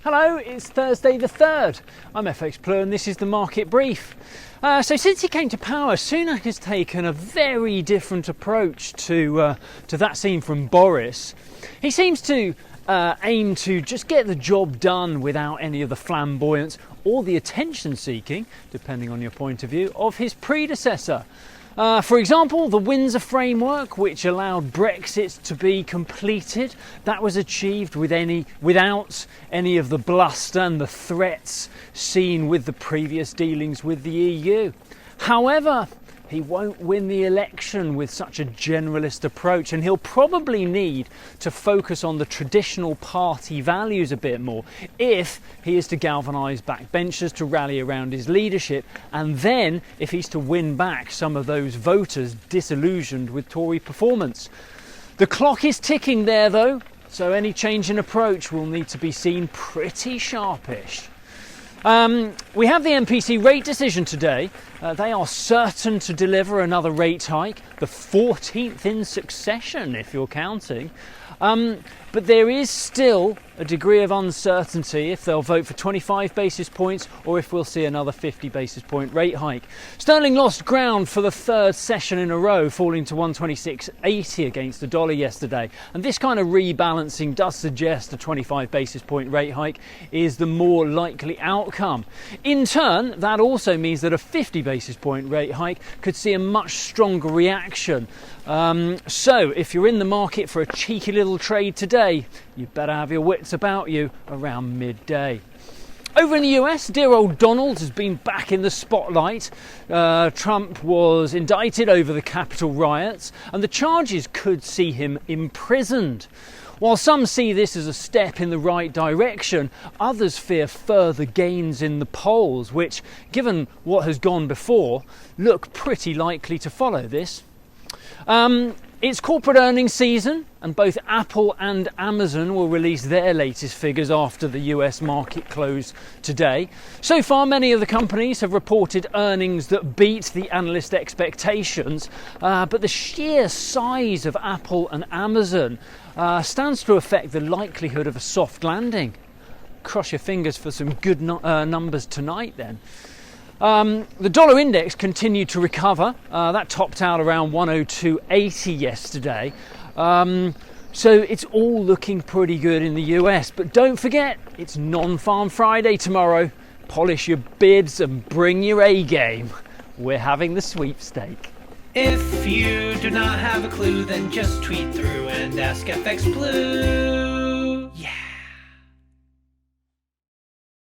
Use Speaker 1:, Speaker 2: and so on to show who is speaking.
Speaker 1: Hello, it's Thursday the 3rd. I'm FxPlew and this is the market brief. So since he came to power, Sunak has taken a very different approach to that seen from Boris. He seems to aim to just get the job done without any of the flamboyance or the attention seeking, depending on your point of view, of his predecessor. For example, the Windsor Framework, which allowed Brexit to be completed, that was achieved without any of the bluster and the threats seen with the previous dealings with the EU. However, he won't win the election with such a generalist approach, and he'll probably need to focus on the traditional party values a bit more if he is to galvanise backbenchers to rally around his leadership, and then if he's to win back some of those voters disillusioned with Tory performance. The clock is ticking there though, so any change in approach will need to be seen pretty sharpish. We have the MPC rate decision today. They are certain to deliver another rate hike, the 14th in succession if you're counting. But there is still a degree of uncertainty if they'll vote for 25 basis points or if we'll see another 50 basis point rate hike. Sterling lost ground for the third session in a row, falling to 126.80 against the dollar yesterday. And this kind of rebalancing does suggest a 25 basis point rate hike is the more likely outcome. In turn, that also means that a 50 basis point rate hike could see a much stronger reaction. So if you're in the market for a cheeky little trade today, you better have your wits about you around midday. Over in the US, dear old Donald has been back in the spotlight. Trump was indicted over the Capitol riots, and the charges could see him imprisoned. While some see this as a step in the right direction, others fear further gains in the polls, which, given what has gone before, look pretty likely to follow this. It's corporate earnings season, and both Apple and Amazon will release their latest figures after the US market close today. So far, many of the companies have reported earnings that beat the analyst expectations, but the sheer size of Apple and Amazon stands to affect the likelihood of a soft landing. Cross your fingers for some good numbers tonight then. The dollar index continued to recover. That topped out around 102.80 yesterday. So it's all looking pretty good in the US. But don't forget, it's Non-Farm Friday tomorrow. Polish your bibs and bring your A game. We're having the sweepstake.
Speaker 2: If you do not have a clue, then just tweet through and ask FxPlew.